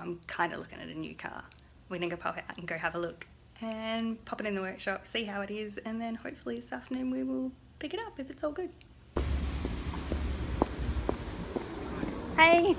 I'm kind of looking at a new car. We're gonna go pop out and go have a look and pop it in the workshop, see how it is, and then hopefully this afternoon we will pick it up if it's all good. Hey!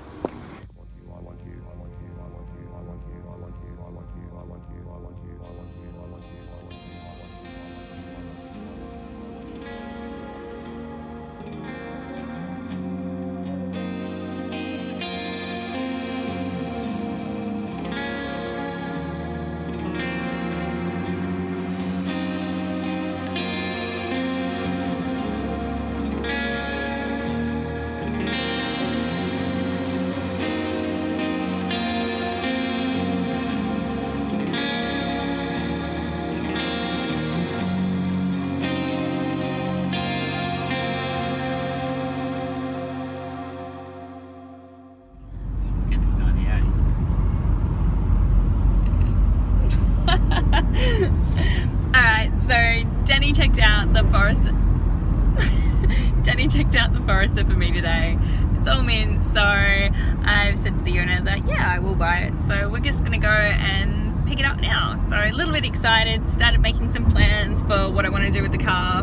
Alright, so Danny checked out the Forester. Danny checked out the Forester for me today. It's all mint, so I've said to the owner that yeah, I will buy it. So we're just gonna go and pick it up now. So a little bit excited, started making some plans for what I want to do with the car.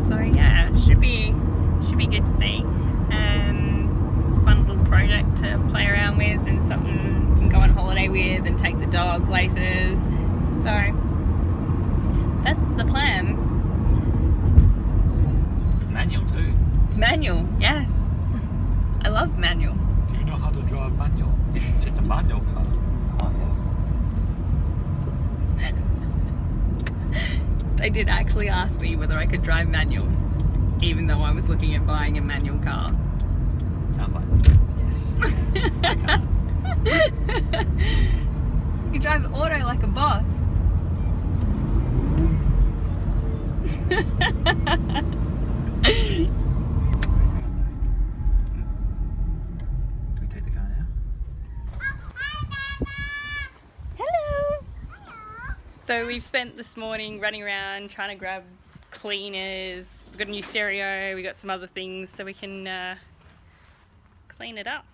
So yeah, should be good to see. Fun little project to play around with and something you can go on holiday with and take the dog places. So that's the plan. It's manual too. It's manual, yes. I love manual. Do you know how to drive manual? It's a manual car. Oh yes. They did actually ask me whether I could drive manual, even though I was looking at buying a manual car. I was like, yes. You drive auto like a boss. Can we take the car now? Hello. So we've spent this morning running around trying to grab cleaners. We've got a new stereo, we got some other things so we can clean it up.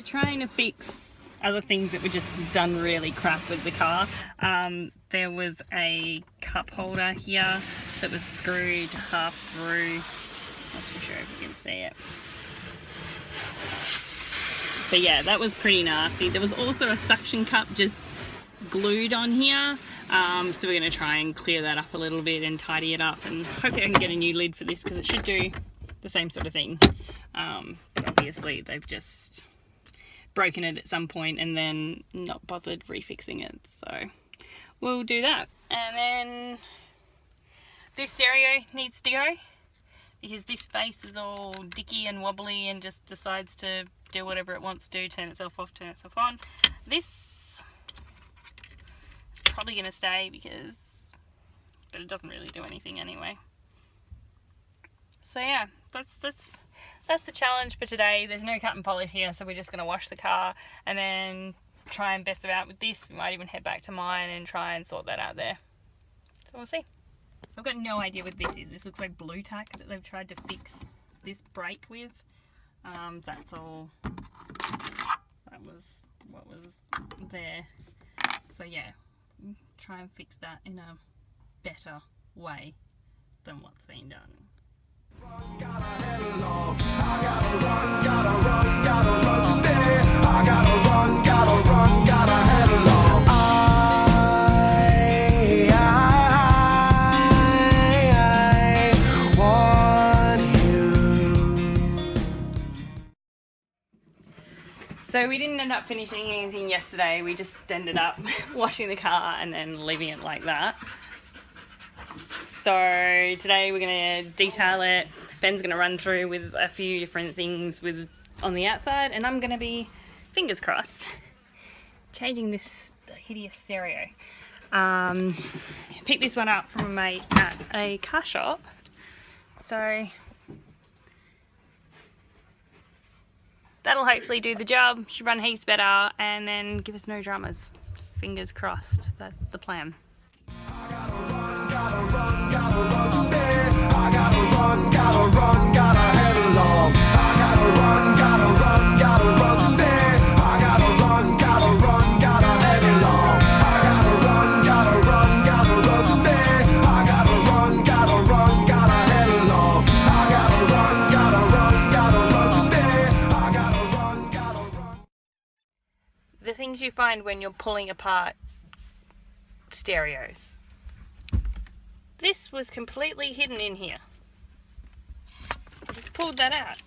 Trying to fix other things that were just done really crap with the car. There was a cup holder here that was screwed half through. Not too sure if you can see it. But yeah, that was pretty nasty. There was also a suction cup just glued on here. So we're going to try and clear that up a little bit and tidy it up, and hopefully I can get a new lid for this because it should do the same sort of thing. But obviously they've just broken it at some point and then not bothered refixing it, so we'll do that. And then this stereo needs to go because this face is all dicky and wobbly and just decides to do whatever it wants to do, turn itself off, turn itself on. This is probably going to stay but it doesn't really do anything anyway. So yeah, that's the challenge for today. There's no cut and polish here, so we're just going to wash the car and then try and best it out with this. We might even head back to mine and try and sort that out there. So we'll see. I've got no idea what this is. This looks like blue tack that they've tried to fix this brake with. That's all. That was what was there. So yeah, try and fix that in a better way than what's been done. So we didn't end up finishing anything yesterday, we just ended up washing the car and then leaving it like that. So today we're going to detail it. Ben's going to run through with a few different things on the outside, and I'm going to be, fingers crossed, changing this hideous stereo. Picked this one up from a mate at a car shop. So that'll hopefully do the job, should run heaps better, and then give us no dramas. Fingers crossed, that's the plan. The things you find when you're pulling apart stereos. This was completely hidden in here. I just pulled that out.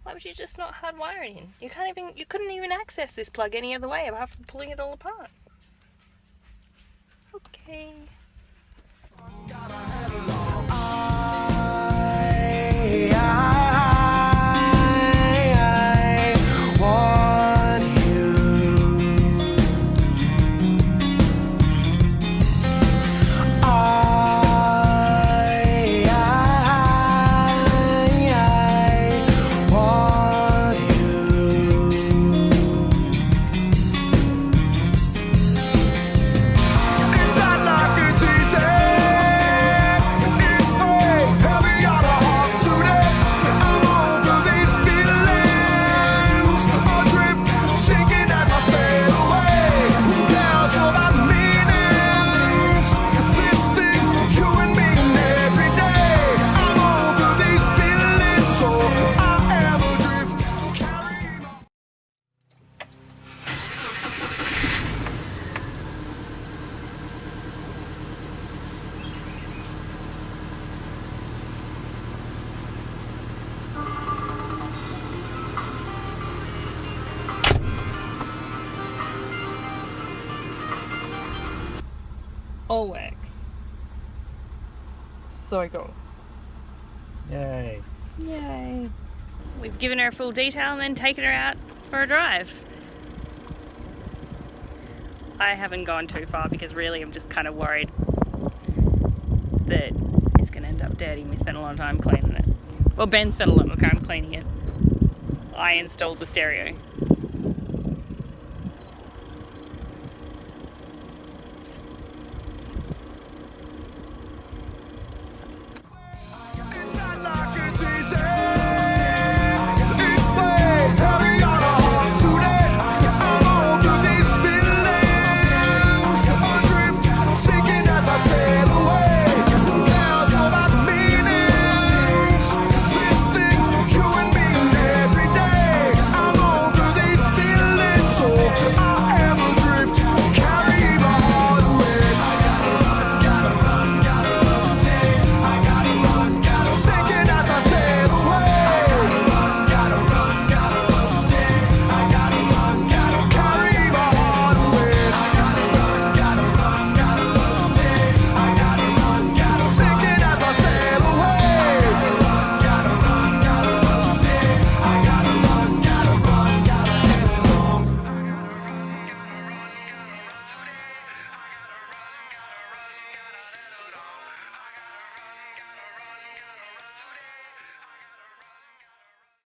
Why would you just not hardwire it in? You couldn't even access this plug any other way apart from pulling it all apart. Okay. All works. So cool. Yay. Yay. We've given her a full detail and then taken her out for a drive. I haven't gone too far because really I'm just kind of worried that it's going to end up dirty. We spent a lot of time cleaning it. Well, Ben spent a lot of time cleaning it. I installed the stereo.